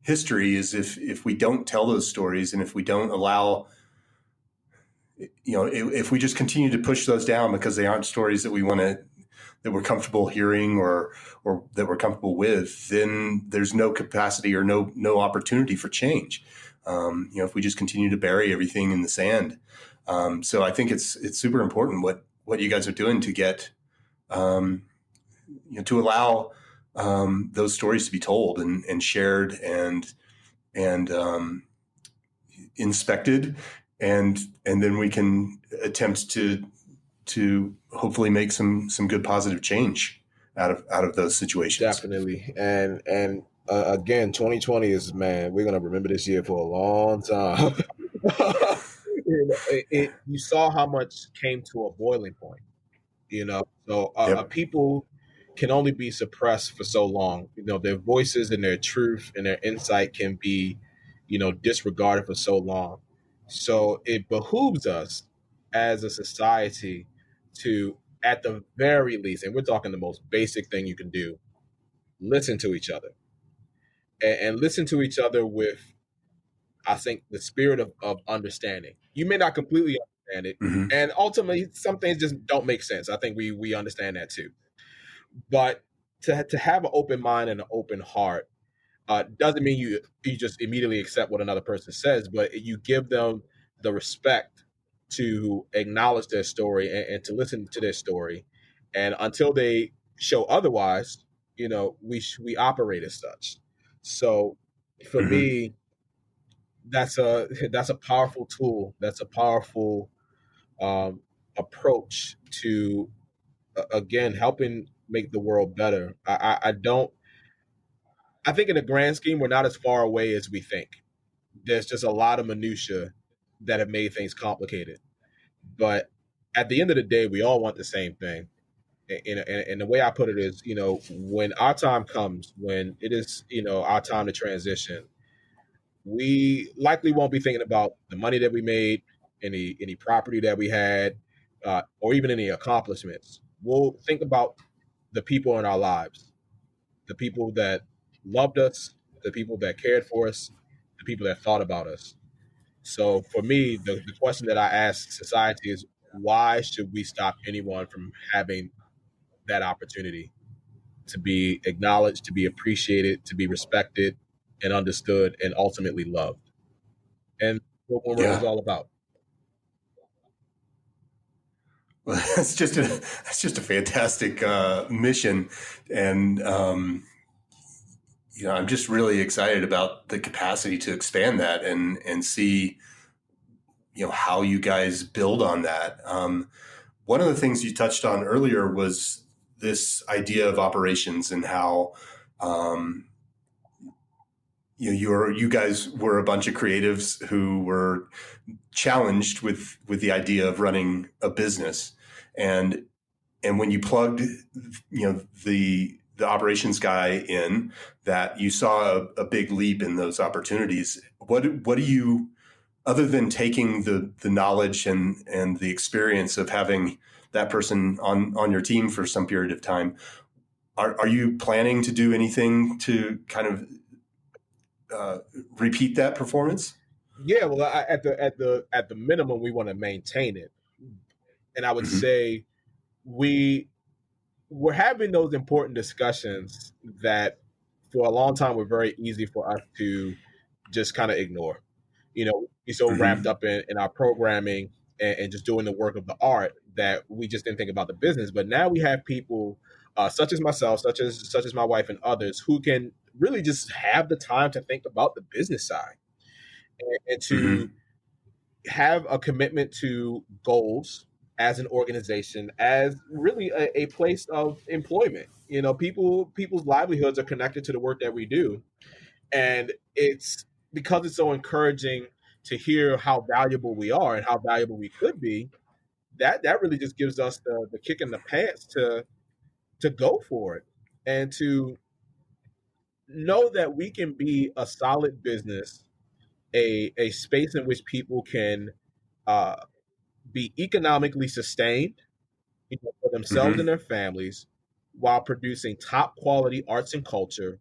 history is if we don't tell those stories, and if we don't allow if we just continue to push those down because they aren't stories that we want to that we're comfortable hearing or that we're comfortable with, then there's no capacity or no opportunity for change. If we just continue to bury everything in the sand. So I think it's super important what you guys are doing to get, to allow those stories to be told and shared and inspected, and then we can attempt to hopefully make some good positive change out of those situations. Definitely. And again, 2020 is, man, we're gonna remember this year for a long time. You saw how much came to a boiling point. So Yep. people can only be suppressed for so long. Their voices and their truth and their insight can be, disregarded for so long. So it behooves us as a society to, at the very least, and we're talking the most basic thing you can do, listen to each other, and listen to each other with, I think, the spirit of understanding. You may not completely understand it, Mm-hmm. and ultimately some things just don't make sense. I think we understand that too. But to have an open mind and an open heart doesn't mean you just immediately accept what another person says, but you give them the respect to acknowledge their story and to listen to their story, and until they show otherwise, we operate as such. So for Mm-hmm. me, that's a powerful tool. That's a powerful um, approach to again helping make the world better. I don't. I think in the grand scheme, we're not as far away as we think. There's just a lot of minutia that have made things complicated. But at the end of the day, we all want the same thing. And the way I put it is, when our time comes, when it is, our time to transition, we likely won't be thinking about the money that we made, any property that we had, or even any accomplishments. We'll think about the people in our lives, the people that loved us, the people that cared for us, the people that thought about us. So for me, the question that I ask society is, why should we stop anyone from having that opportunity to be acknowledged, to be appreciated, to be respected and understood, and ultimately loved? And what work is Yeah. all about. Well, that's just a fantastic mission, and I'm just really excited about the capacity to expand that and see how you guys build on that. One of the things you touched on earlier was this idea of operations and how you guys were a bunch of creatives who were challenged with the idea of running a business, and when you plugged the operations guy in, that you saw a big leap in those opportunities. What do you, other than taking the knowledge and the experience of having that person on your team for some period of time, are you planning to do anything to kind of repeat that performance? Yeah, well, at the minimum, we want to maintain it, and I would Mm-hmm. say we're having those important discussions that for a long time were very easy for us to just kind of ignore. Be so wrapped Mm-hmm. up in our programming and just doing the work of the art that we just didn't think about the business. But now we have people such as myself, such as my wife and others who can really just have the time to think about the business side and to Mm-hmm. have a commitment to goals as an organization, as really a place of employment. People's livelihoods are connected to the work that we do, and it's because it's so encouraging to hear how valuable we are and how valuable we could be. That really just gives us the kick in the pants to go for it and to know that we can be a solid business, a space in which people can uh, be economically sustained, for themselves Mm-hmm. and their families, while producing top quality arts and culture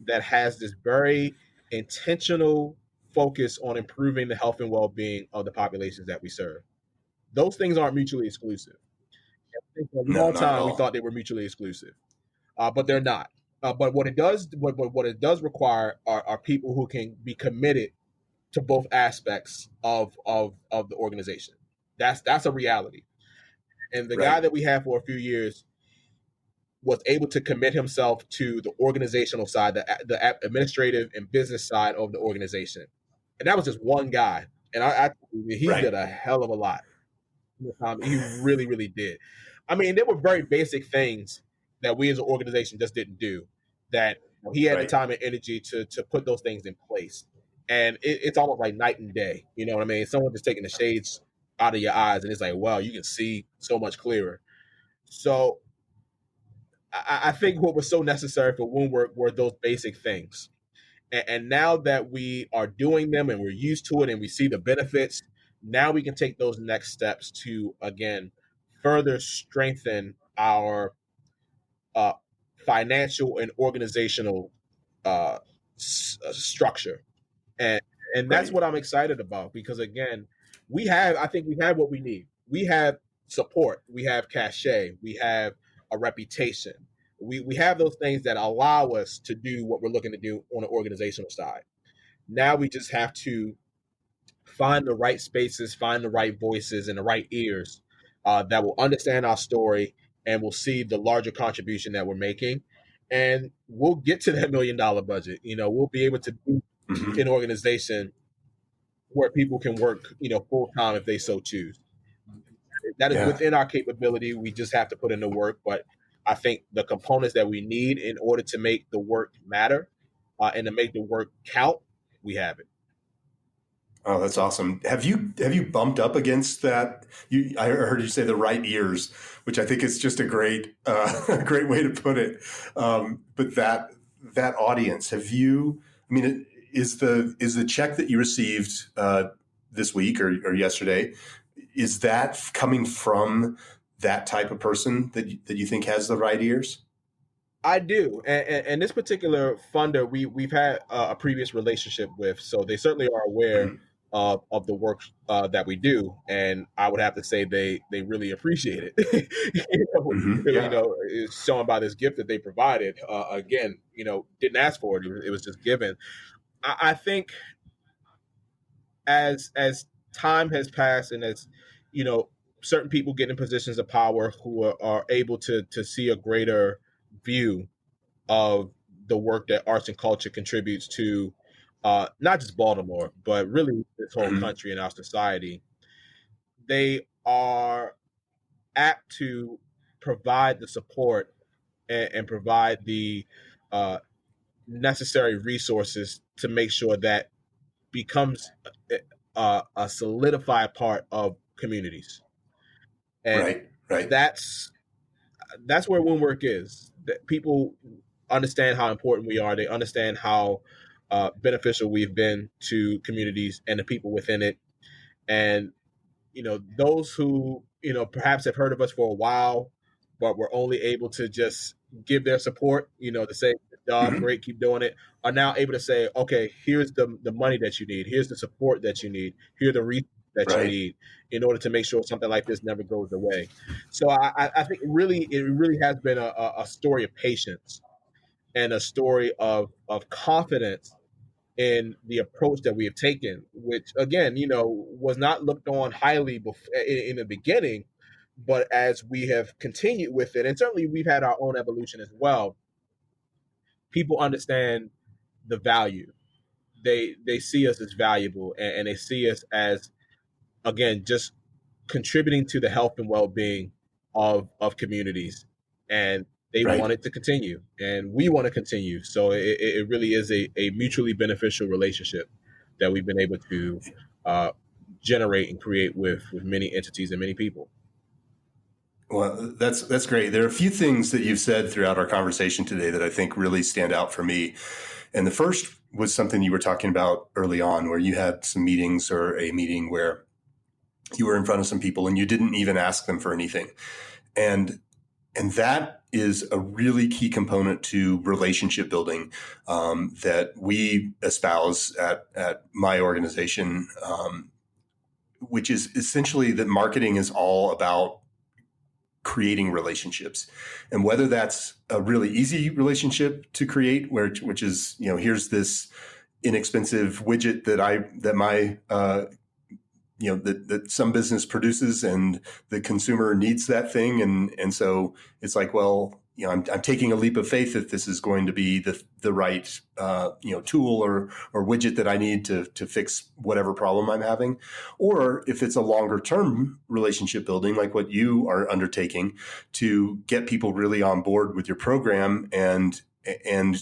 that has this very intentional focus on improving the health and well-being of the populations that we serve. Those things aren't mutually exclusive. I think for a No, long not at time we all. thought they were mutually exclusive, but they're not. But what it does require are people who can be committed to both aspects of the organization. That's a reality. And the guy Right. that we had for a few years was able to commit himself to the organizational side, the administrative and business side of the organization. And that was just one guy. And he Right. did a hell of a lot. He really, really did. I mean, there were very basic things that we as an organization just didn't do that he had the Right. time and energy to put those things in place. And it's almost like night and day. You know what I mean? Someone just taking the shades out of your eyes and it's like, wow, you can see so much clearer. So I think what was so necessary for Woundwork were those basic things. And now that we are doing them and we're used to it and we see the benefits, now we can take those next steps to, again, further strengthen our uh, financial and organizational structure. And and that's Right. what I'm excited about because, again, I think we have what we need. We have support, we have cachet, we have a reputation. We have those things that allow us to do what we're looking to do on the organizational side. Now we just have to find the right spaces, find the right voices and the right ears that will understand our story and will see the larger contribution that we're making. And we'll get to that $1 million budget. We'll be able to be Mm-hmm. an organization where people can work, full time if they so choose. That is Yeah. within our capability. We just have to put in the work. But I think the components that we need in order to make the work matter and to make the work count, we have it. Oh, that's awesome. Have you bumped up against that? I heard you say the right ears, which I think is just a great a great way to put it. But that audience, have you? I mean, is the check that you received this week or yesterday? Is that coming from that type of person that you think has the right ears? I do, and this particular funder, we've had a previous relationship with, so they certainly are aware Mhm. of the work that we do, and I would have to say they really appreciate it. Mhm. Yeah. It's shown by this gift that they provided. Again, didn't ask for it; it was just given. I think as time has passed, and as you know, certain people get in positions of power who are able to see a greater view of the work that arts and culture contributes to not just Baltimore, but really this whole Mhm. country and our society. They are apt to provide the support and provide the uh, necessary resources to make sure that becomes a solidified part of communities. And Right. Right. that's that's where Woundwork is. That people understand how important we are. They understand how beneficial we've been to communities and the people within it. And those who perhaps have heard of us for a while, but were only able to just give their support, to say, "Good job, Mhm. great, keep doing it," are now able to say, "Okay, here's the money that you need. Here's the support that you need. Here are the resources that you Right. need in order to make sure something like this never goes away." So I think it really has been a story of patience and a story of confidence in the approach that we have taken, which again, was not looked on highly in the beginning, but as we have continued with it, and certainly we've had our own evolution as well, people understand the value. They see us as valuable, and they see us as, again, just contributing to the health and well-being of communities, and they want Right. it to continue, and we want to continue. So it really is a mutually beneficial relationship that we've been able to uh, generate and create with many entities and many people. Well, that's great. There are a few things that you've said throughout our conversation today that I think really stand out for me. And the first was something you were talking about early on, where you had some meetings or a meeting where you were in front of some people and you didn't even ask them for anything. And that is a really key component to relationship building that we espouse at my organization, which is essentially that marketing is all about creating relationships, and whether that's a really easy relationship to create, which is here's this inexpensive widget that some business produces, and the consumer needs that thing. And so it's like, well, I'm taking a leap of faith that this is going to be the right, tool or widget that I need to fix whatever problem I'm having. Or if it's a longer term relationship building, like what you are undertaking, to get people really on board with your program and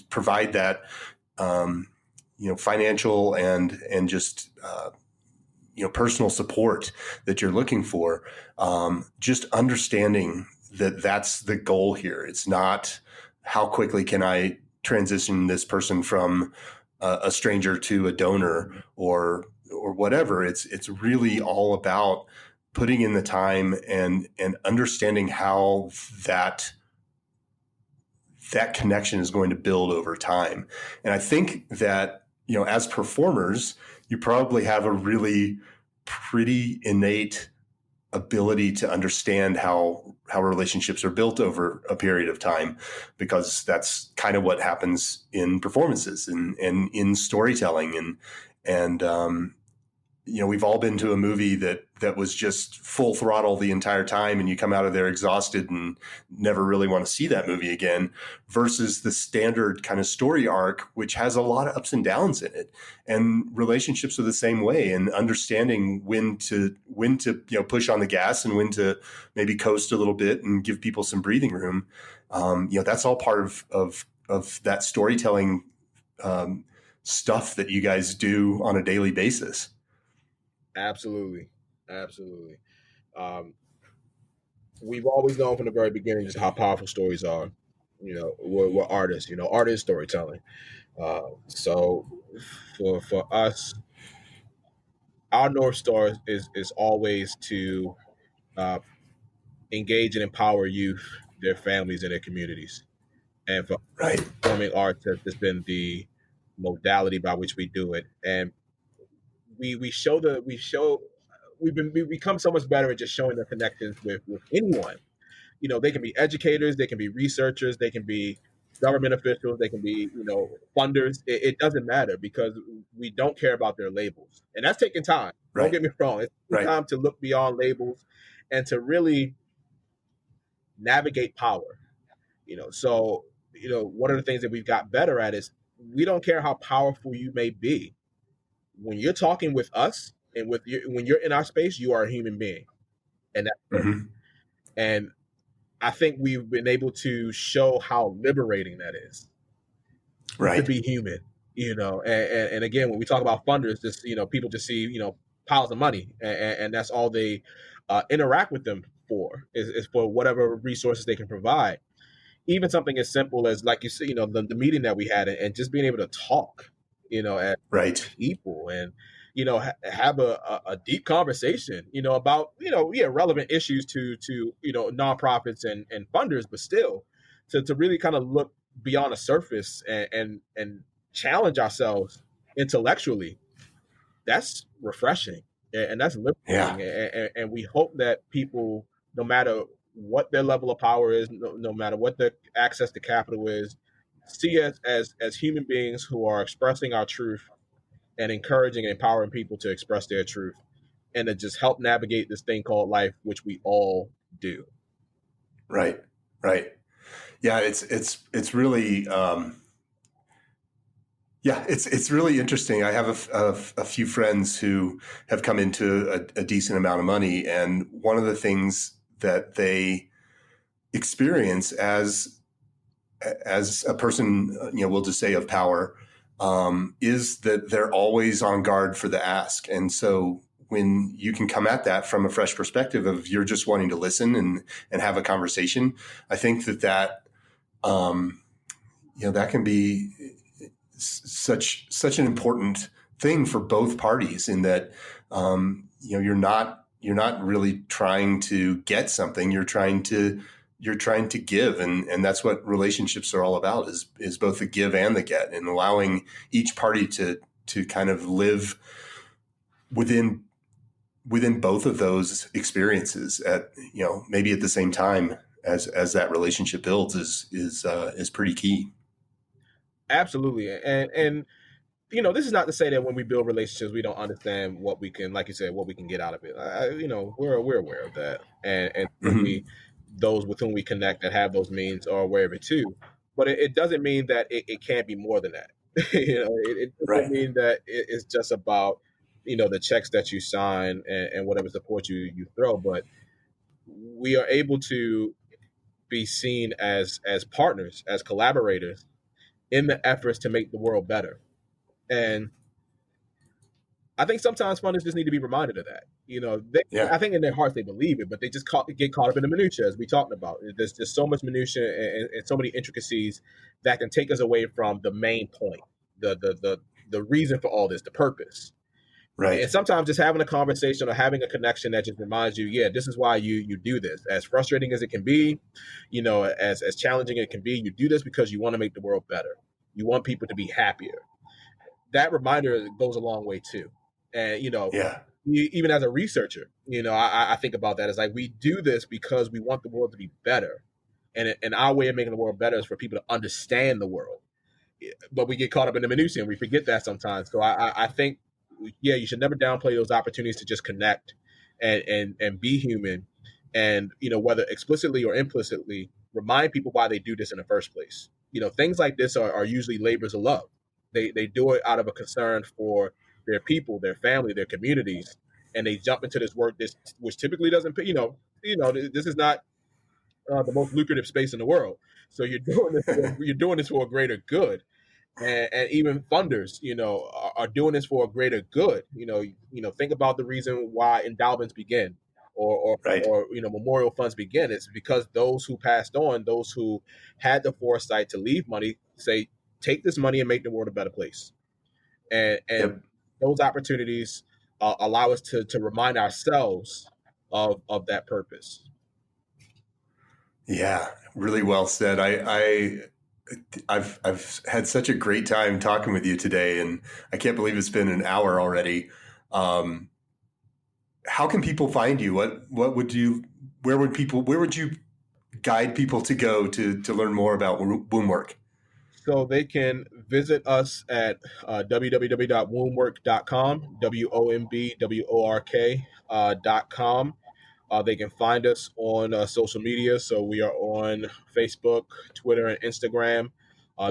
provide that, financial and just, personal support that you're looking for. Just understanding that that's the goal here. It's not how quickly can I transition this person from a stranger to a donor or whatever. It's really all about putting in the time and understanding how that connection is going to build over time. And I think that, as performers, you probably have a really pretty innate ability to understand how relationships are built over a period of time, because that's kind of what happens in performances and in storytelling. And we've all been to a movie that was just full throttle the entire time, and you come out of there exhausted and never really want to see that movie again, versus the standard kind of story arc, which has a lot of ups and downs in it. And relationships are the same way, and understanding when to push on the gas and when to maybe coast a little bit and give people some breathing room. That's all part of that storytelling stuff that you guys do on a daily basis. Absolutely. We've always known from the very beginning just how powerful stories are. We're artists. Art is storytelling. So for us, our North Star is always to engage and empower youth, their families, and their communities. And for performing arts has just been the modality by which we do it. And we become so much better at just showing the connections with anyone. They can be educators, they can be researchers, they can be government officials, they can be funders. It doesn't matter, because we don't care about their labels, and that's taking time. Don't get me wrong; it's taking time to look beyond labels and to really navigate power. So one of the things that we've got better at is we don't care how powerful you may be. When you're talking with us and when you're in our space, you are a human being, and that's and I think we've been able to show how liberating that is, to be human. And again, when we talk about funders, just people just see piles of money, and that's all they interact with them for is for whatever resources they can provide. Even something as simple as, like you said, the meeting that we had, and just being able to talk, as people, and have a deep conversation, about relevant issues to nonprofits and funders, but still to really kind of look beyond the surface and challenge ourselves intellectually. That's refreshing, and that's liberating. And we hope that people, no matter what their level of power is, no matter what their access to capital is, see us as human beings who are expressing our truth and encouraging and empowering people to express their truth, and to just help navigate this thing called life, which we all do. Right. Yeah, it's really it's really interesting. I have a few friends who have come into a decent amount of money, and one of the things that they experience as a person, we'll just say of power, is that they're always on guard for the ask. And so when you can come at that from a fresh perspective of you're just wanting to listen and have a conversation, I think that that can be such an important thing for both parties, in that you're not really trying to get something, you're trying to give, and that's what relationships are all about, is both the give and the get, and allowing each party to kind of live within both of those experiences at maybe at the same time as that relationship builds is pretty key. Absolutely. And this is not to say that when we build relationships, we don't understand what we can, like you said, what we can get out of it. We're aware of that, and Mhm. certainly those with whom we connect that have those means are aware of it too. But it doesn't mean that it can't be more than that. It doesn't Right. mean that it's just about the checks that you sign and whatever support you throw, but we are able to be seen as partners, as collaborators in the efforts to make the world better. And I think sometimes funders just need to be reminded of that. Yeah. I think in their hearts they believe it, but they just get caught up in the minutia, as we talked about. There's just so much minutia and so many intricacies that can take us away from the main point, the reason for all this, the purpose. And Right. sometimes just having a conversation or having a connection that just reminds you, yeah, this is why you do this. As frustrating as it can be, as challenging as it can be, you do this because you want to make the world better. You want people to be happier. That reminder goes a long way too. And Yeah. even as a researcher, I think about that as like we do this because we want the world to be better, and our way of making the world better is for people to understand the world. But we get caught up in the minutiae and we forget that sometimes. So I think, yeah, you should never downplay those opportunities to just connect and be human, and whether explicitly or implicitly remind people why they do this in the first place. Things like this are usually labors of love. They do it out of a concern for their people, their family, their communities, and they jump into this work which typically doesn't pay. This is not the most lucrative space in the world. So you're doing this for a greater good, and even funders, are doing this for a greater good. Think about the reason why endowments begin, or or, Right. or memorial funds begin. It's because those who passed on, those who had the foresight to leave money, say, take this money and make the world a better place. And Yep. those opportunities allow us to remind ourselves of that purpose. Yeah. Really well said. I've had such a great time talking with you today, and I can't believe it's been an hour already. How can people find you? Where would you guide people to go to learn more about Wombwork? So they can visit us at www.wombwork.com, WOMBWORK.com. They can find us on social media. So we are on Facebook, Twitter, and Instagram.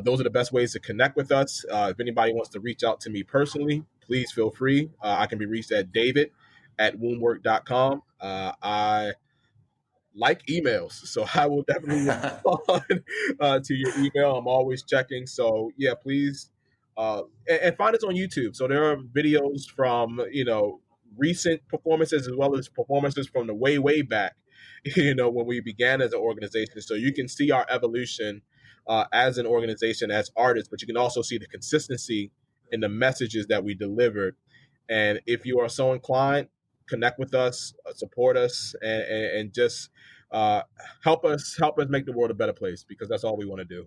Those are the best ways to connect with us. If anybody wants to reach out to me personally, please feel free. I can be reached at david@wombwork.com. I like emails, so I will definitely respond to your email. I'm always checking. So yeah, please, and find us on YouTube. So there are videos from recent performances as well as performances from the way back, when we began as an organization. So you can see our evolution as an organization, as artists, but you can also see the consistency in the messages that we delivered. And if you are so inclined, connect with us, support us, and just help us make the world a better place, because that's all we want to do.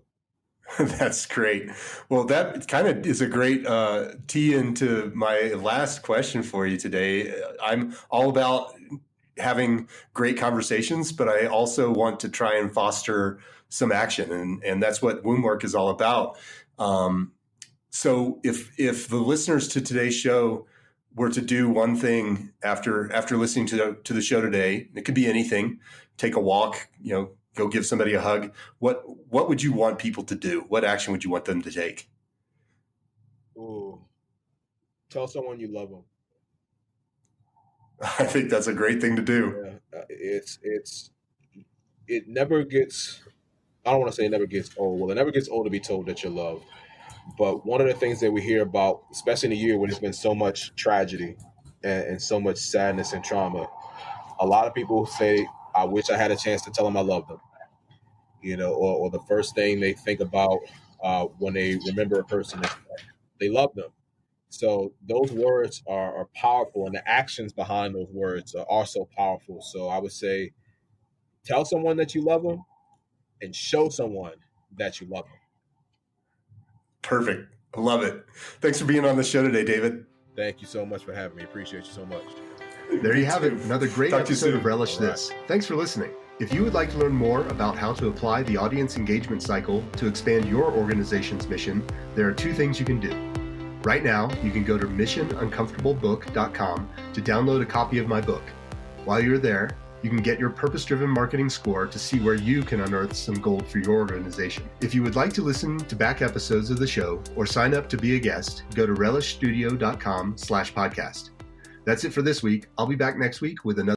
That's great. Well, that kind of is a great tee into my last question for you today. I'm all about having great conversations, but I also want to try and foster some action, and that's what Wombwork is all about. So if the listeners to today's show were to do one thing after listening to the show today, it could be anything. Take a walk, go give somebody a hug. What would you want people to do? What action would you want them to take? Ooh. Tell someone you love them. I think that's a great thing to do. Yeah. It never gets, I don't want to say it never gets old. Well, it never gets old to be told that you're loved. But one of the things that we hear about, especially in a year when there's been so much tragedy and so much sadness and trauma, a lot of people say, I wish I had a chance to tell them I love them. Or the first thing they think about when they remember a person is that they love them. So those words are powerful, and the actions behind those words are also powerful. So I would say, tell someone that you love them and show someone that you love them. Perfect. I love it. Thanks for being on the show today, David. Thank you so much for having me. Appreciate you so much. There you have it. Another great Talk to you episode soon. of Relish This. Thanks for listening. If you would like to learn more about how to apply the audience engagement cycle to expand your organization's mission, there are two things you can do. Right now, you can go to missionuncomfortablebook.com to download a copy of my book. While you're there, you can get your purpose-driven marketing score to see where you can unearth some gold for your organization. If you would like to listen to back episodes of the show or sign up to be a guest, go to relishstudio.com/podcast. That's it for this week. I'll be back next week with another